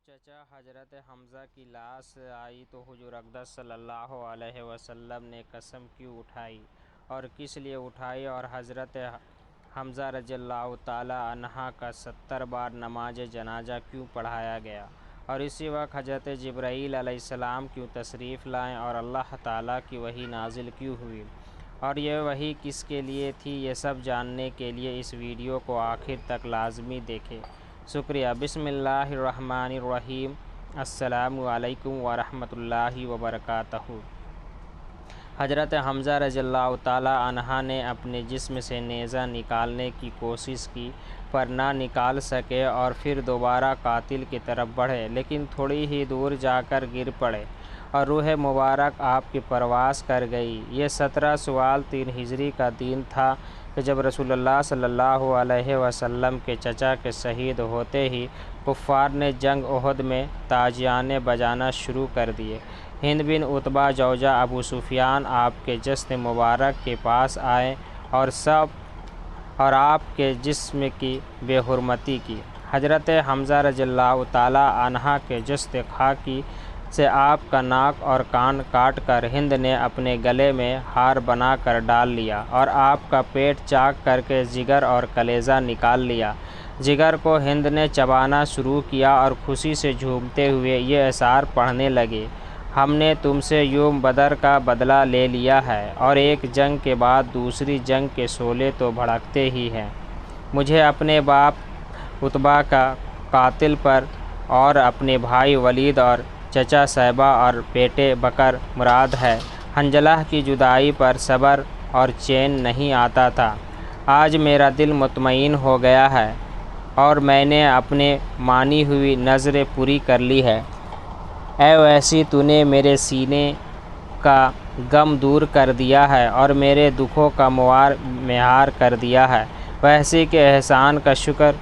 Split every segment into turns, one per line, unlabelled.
چچا حضرت حمزہ کی لاش آئی تو حضور اقدس صلی اللہ علیہ وسلم نے قسم کیوں اٹھائی اور کس لیے اٹھائی، اور حضرت حمزہ رضی اللہ تعالیٰ عنہ کا 70 بار نماز جنازہ کیوں پڑھایا گیا، اور اسی وقت حضرت جبرائیل علیہ السلام کیوں تشریف لائے اور اللہ تعالیٰ کی وحی نازل کیوں ہوئی، اور یہ وحی کس کے لیے تھی، یہ سب جاننے کے لیے اس ویڈیو کو آخر تک لازمی دیکھیں۔ شکریہ۔ بسم اللہ الرحمن الرحیم۔ السلام علیکم ورحمۃ اللہ وبرکاتہ۔ حضرت حمزہ رضی اللہ تعالیٰ عنہ نے اپنے جسم سے نیزہ نکالنے کی کوشش کی پر نہ نکال سکے اور پھر دوبارہ قاتل کی طرف بڑھے، لیکن تھوڑی ہی دور جا کر گر پڑے اور روح مبارک آپ کی پرواز کر گئی۔ یہ 17 شوال 3 ہجری کا دن تھا کہ جب رسول اللہ صلی اللہ علیہ وسلم کے چچا کے شہید ہوتے ہی کفار نے جنگ احد میں تازیانے بجانا شروع کر دیے۔ ہند بن عتبہ زوجہ ابو سفیان آپ کے جسد مبارک کے پاس آئے اور آپ کے جسم کی بے حرمتی کی۔ حضرت حمزہ رضی اللہ تعالیٰ عنہ کے جسد خاکی سے آپ کا ناک اور کان کاٹ کر ہند نے اپنے گلے میں ہار بنا کر ڈال لیا اور آپ کا پیٹ چاک کر کے جگر اور کلیجہ نکال لیا۔ جگر کو ہند نے چبانا شروع کیا اور خوشی سے جھومتے ہوئے یہ اشعار پڑھنے لگے: ہم نے تم سے یوم بدر کا بدلہ لے لیا ہے، اور ایک جنگ کے بعد دوسری جنگ کے شعلے تو بھڑکتے ہی ہیں۔ مجھے اپنے باپ عتبہ کا قاتل پر اور اپنے بھائی ولید اور چچا شیبہ اور بیٹے بکر مراد ہے۔ حنظلہ کی جدائی پر صبر اور چین نہیں آتا تھا۔ آج میرا دل مطمئن ہو گیا ہے اور میں نے اپنے مانی ہوئی نذر پوری کر لی ہے۔ اے ویسی، تو نے میرے سینے کا غم دور کر دیا ہے اور میرے دکھوں کا مہار کر دیا ہے۔ ویسی کے احسان کا شکر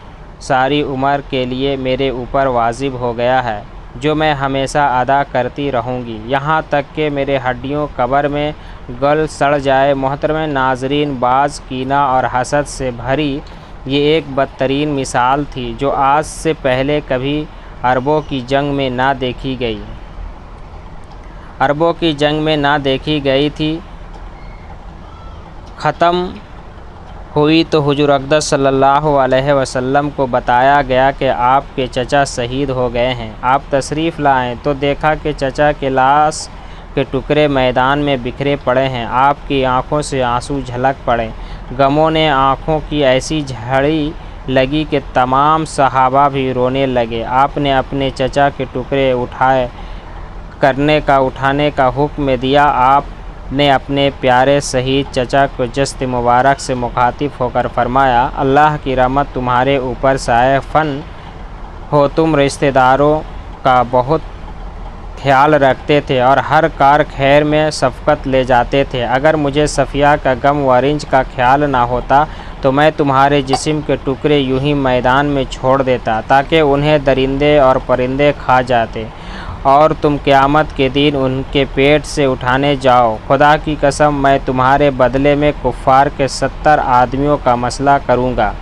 ساری عمر کے لیے میرے اوپر واجب ہو گیا ہے، جو میں ہمیشہ ادا کرتی رہوں گی، یہاں تک کہ میرے ہڈیوں قبر میں گل سڑ جائے۔ محترم ناظرین، بعض کینہ اور حسد سے بھری یہ ایک بدترین مثال تھی جو آج سے پہلے کبھی عربوں کی جنگ میں نہ دیکھی گئی تھی۔ ختم ہوئی تو حضور اقدس صلی اللہ علیہ وسلم کو بتایا گیا کہ آپ کے چچا شہید ہو گئے ہیں۔ آپ تشریف لائے تو دیکھا کہ چچا کے لاش کے ٹکڑے میدان میں بکھرے پڑے ہیں۔ آپ کی آنکھوں سے آنسو چھلک پڑے۔ غموں نے آنکھوں کی ایسی جھڑی لگی کہ تمام صحابہ بھی رونے لگے۔ آپ نے اپنے چچا کے ٹکڑے اٹھانے کا حکم دیا۔ آپ نے اپنے پیارے شہید چچا کو جسد مبارک سے مخاطب ہو کر فرمایا: اللہ کی رحمت تمہارے اوپر سایہ فن ہو، تم رشتہ داروں کا بہت خیال رکھتے تھے اور ہر کار خیر میں شفقت لے جاتے تھے۔ اگر مجھے صفیہ کا غم و رنج کا خیال نہ ہوتا تو میں تمہارے جسم کے ٹکڑے یوں ہی میدان میں چھوڑ دیتا تاکہ انہیں درندے اور پرندے کھا جاتے اور تم قیامت کے دن ان کے پیٹ سے اٹھانے جاؤ۔ خدا کی قسم، میں تمہارے بدلے میں کفار کے 70 آدمیوں کا مسئلہ کروں گا۔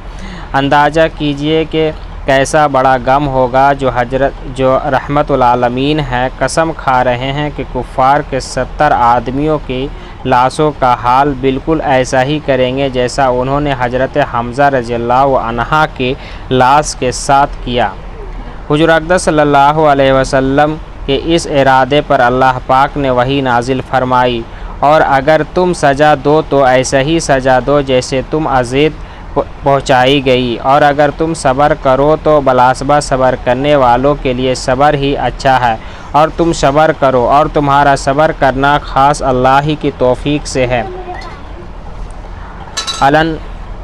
اندازہ کیجئے کہ کیسا بڑا غم ہوگا جو رحمت العالمین ہیں، قسم کھا رہے ہیں کہ کفار کے 70 آدمیوں کی لاشوں کا حال بالکل ایسا ہی کریں گے جیسا انہوں نے حضرت حمزہ رضی اللہ عنہ کی لاش کے ساتھ کیا۔ حضور اقدس صلی اللہ علیہ وسلم کے اس ارادے پر اللہ پاک نے وحی نازل فرمائی: اور اگر تم سزا دو تو ایسا ہی سزا دو جیسے تم اذیت پہنچائی گئی، اور اگر تم صبر کرو تو بالنسبہ صبر کرنے والوں کے لیے صبر ہی اچھا ہے، اور تم صبر کرو اور تمہارا صبر کرنا خاص اللہ ہی کی توفیق سے ہے۔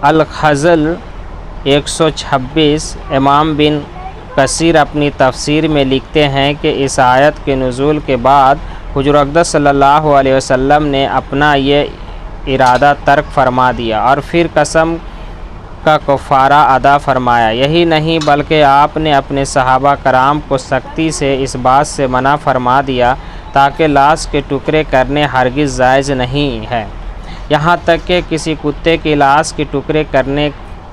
الغزل 126۔ امام بن کثیر اپنی تفسیر میں لکھتے ہیں کہ اس آیت کے نزول کے بعد حضور اقدس صلی اللہ علیہ وسلم نے اپنا یہ ارادہ ترک فرما دیا اور پھر قسم کا کفارہ ادا فرمایا۔ یہی نہیں بلکہ آپ نے اپنے صحابہ کرام کو سختی سے اس بات سے منع فرما دیا تاکہ لاش کے ٹکڑے کرنے ہرگز جائز نہیں ہے، یہاں تک کہ کسی کتے کی لاش کے ٹکڑے کرنے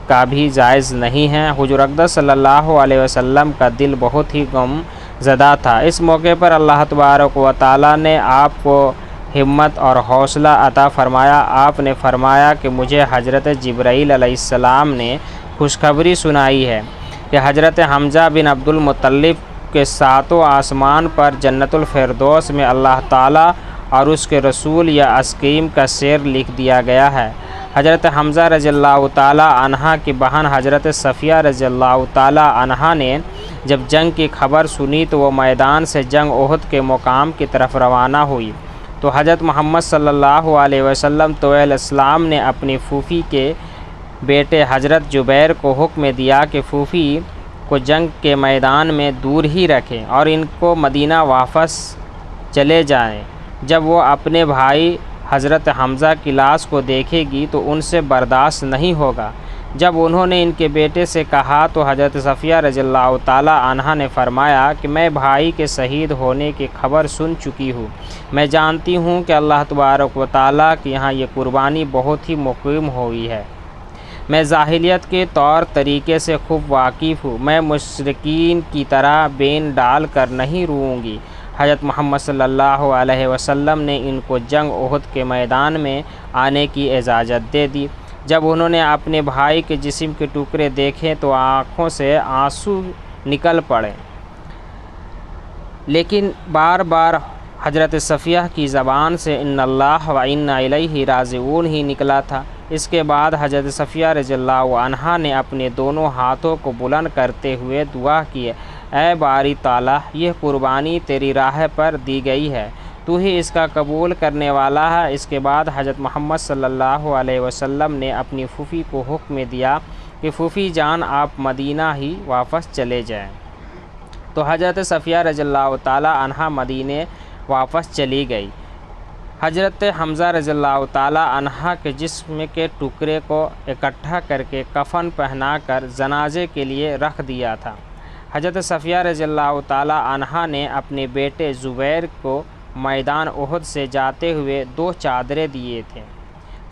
کا بھی جائز نہیں ہے۔ حضور اقدس صلی اللہ علیہ وسلم کا دل بہت ہی غم زدہ تھا۔ اس موقع پر اللہ تبارک و تعالیٰ نے آپ کو ہمت اور حوصلہ عطا فرمایا۔ آپ نے فرمایا کہ مجھے حضرت جبرائیل علیہ السلام نے خوشخبری سنائی ہے کہ حضرت حمزہ بن عبد المطلب کے ساتوں آسمان پر جنت الفردوس میں اللہ تعالیٰ اور اس کے رسول یا عسکیم کا سیر لکھ دیا گیا ہے۔ حضرت حمزہ رضی اللہ تعالیٰ عنہ کی بہن حضرت صفیہ رضی اللہ تعالیٰ عنہ نے جب جنگ کی خبر سنی تو وہ میدان سے جنگ احد کے مقام کی طرف روانہ ہوئی، تو حضرت محمد صلی اللہ علیہ وسلم طویل اسلام نے اپنی پھوپھی کے بیٹے حضرت جبیر کو حکم دیا کہ پھوپھی کو جنگ کے میدان میں دور ہی رکھیں اور ان کو مدینہ واپس چلے جائیں۔ جب وہ اپنے بھائی حضرت حمزہ کی لاش کو دیکھے گی تو ان سے برداشت نہیں ہوگا۔ جب انہوں نے ان کے بیٹے سے کہا تو حضرت صفیہ رضی اللہ تعالیٰ عنہا نے فرمایا کہ میں بھائی کے شہید ہونے کی خبر سن چکی ہوں۔ میں جانتی ہوں کہ اللہ تبارک و تعالیٰ کے یہاں یہ قربانی بہت ہی مقیم ہوئی ہے۔ میں جاہلیت کے طور طریقے سے خوب واقف ہوں۔ میں مشرکین کی طرح بین ڈال کر نہیں روؤں گی۔ حضرت محمد صلی اللہ علیہ وسلم نے ان کو جنگ احد کے میدان میں آنے کی اجازت دے دی۔ جب انہوں نے اپنے بھائی کے جسم کے ٹکڑے دیکھے تو آنکھوں سے آنسو نکل پڑے، لیکن بار بار حضرت صفیہ کی زبان سے ان اللہ و انا الیہ راجعون ہی نکلا تھا۔ اس کے بعد حضرت صفیہ رضی اللہ عنہا نے اپنے دونوں ہاتھوں کو بلند کرتے ہوئے دعا کی، اے باری تعالیٰ، یہ قربانی تیری راہ پر دی گئی ہے، تو ہی اس کا قبول کرنے والا ہے۔ اس کے بعد حضرت محمد صلی اللہ علیہ وسلم نے اپنی پھوپھی کو حکم دیا کہ پھوپھی جان آپ مدینہ ہی واپس چلے جائیں، تو حضرت صفیہ رضی اللہ تعالیٰ عنہا مدینے واپس چلی گئی۔ حضرت حمزہ رضی اللہ تعالیٰ عنہ کے جسم کے ٹکڑے کو اکٹھا کر کے کفن پہنا کر جنازے کے لیے رکھ دیا تھا۔ حضرت صفیہ رضی اللہ تعالیٰ عنہ نے اپنے بیٹے زبیر کو میدان احد سے جاتے ہوئے 2 چادریں دیے تھے،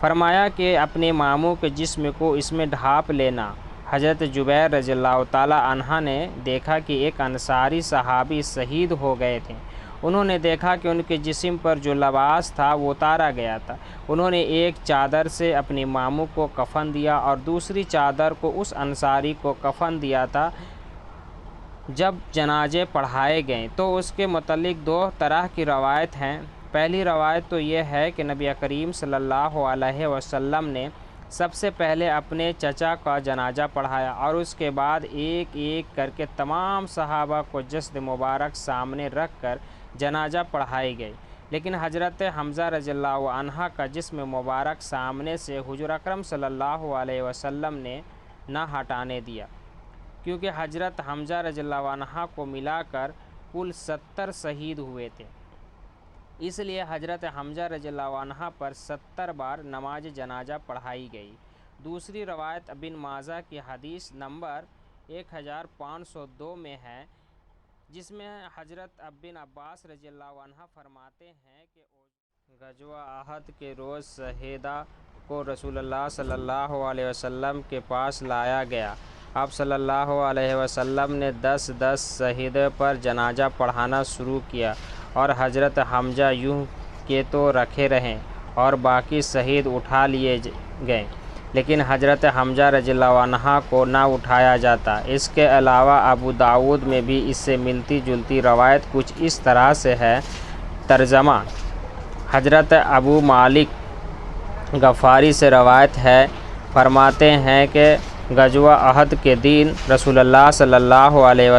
فرمایا کہ اپنے ماموں کے جسم کو اس میں ڈھانپ لینا۔ حضرت جبیر رضی اللہ تعالیٰ عنہ نے دیکھا کہ ایک انصاری صحابی شہید ہو گئے تھے۔ انہوں نے دیکھا کہ ان کے جسم پر جو لباس تھا وہ اتارا گیا تھا۔ انہوں نے ایک چادر سے اپنے ماموں کو کفن دیا اور دوسری چادر کو اس انصاری کو کفن دیا تھا۔ جب جنازے پڑھائے گئے تو اس کے متعلق 2 طرح کی روایت ہیں۔ پہلی روایت تو یہ ہے کہ نبی کریم صلی اللہ علیہ وسلم نے سب سے پہلے اپنے چچا کا جنازہ پڑھایا اور اس کے بعد ایک ایک کر کے تمام صحابہ کو جسد مبارک سامنے رکھ کر جنازہ پڑھائی گئی، لیکن حضرت حمزہ رضی اللہ عنہ کا جسم مبارک سامنے سے حضور اکرم صلی اللہ علیہ وسلم نے نہ ہٹانے دیا، کیونکہ حضرت حمزہ رضی اللہ عنہ کو ملا کر کل 70 شہید ہوئے تھے، اس لیے حضرت حمزہ رضی اللہ عنہ پر 70 بار نماز جنازہ پڑھائی گئی۔ دوسری روایت ابن ماجہ کی حدیث نمبر 1502 میں ہے، جس میں حضرت ابن عباس رضی اللہ عنہ فرماتے ہیں کہ غزوہ احد کے روز شہیداء کو رسول اللہ صلی اللہ علیہ وسلم کے پاس لایا گیا۔ آپ صلی اللہ علیہ وسلم نے 10 شہیدوں پر جنازہ پڑھانا شروع کیا اور حضرت حمزہ یوں کہ تو رکھے رہیں اور باقی شہید اٹھا لیے گئے، لیکن حضرت حمزہ رضی اللہ عنہ کو نہ اٹھایا جاتا۔ اس کے علاوہ ابو داؤد میں بھی اس سے ملتی جلتی روایت کچھ اس طرح سے ہے۔ ترجمہ: حضرت ابو مالک غفاری سے روایت ہے، فرماتے ہیں کہ غزوہ احد کے دن رسول اللہ صلی اللہ علیہ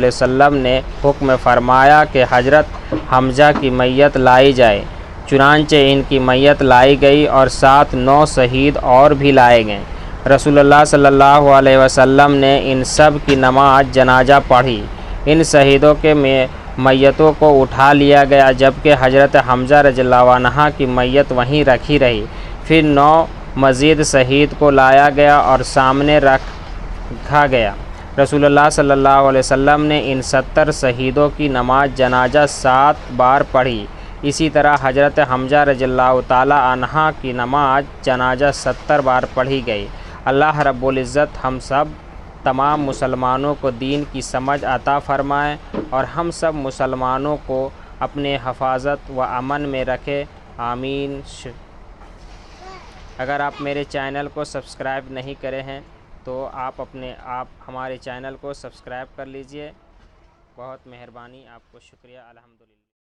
وسلم نے حکم فرمایا کہ حضرت حمزہ کی میت لائی جائے، چنانچہ ان کی میت لائی گئی اور ساتھ 9 شہید اور بھی لائے گئے۔ رسول اللہ صلی اللہ علیہ وسلم نے ان سب کی نماز جنازہ پڑھی۔ ان شہیدوں کے میتوں کو اٹھا لیا گیا، جبکہ حضرت حمزہ رضی اللہ عنہ کی میت وہیں رکھی رہی۔ پھر 9 مزید شہید کو لایا گیا اور سامنے رکھا گیا۔ رسول اللہ صلی اللہ علیہ وسلم نے ان 70 شہیدوں کی نماز جنازہ 7 بار پڑھی۔ اسی طرح حضرت حمزہ رضی اللہ تعالیٰ عنہ کی نماز جنازہ 70 بار پڑھی گئی۔ اللہ رب العزت ہم سب تمام مسلمانوں کو دین کی سمجھ عطا فرمائے اور ہم سب مسلمانوں کو اپنے حفاظت و امن میں رکھے، آمین۔ اگر آپ میرے چینل کو سبسکرائب نہیں کرے ہیں تو آپ ہمارے چینل کو سبسکرائب کر لیجئے، بہت مہربانی، آپ کو شکریہ، الحمدللہ۔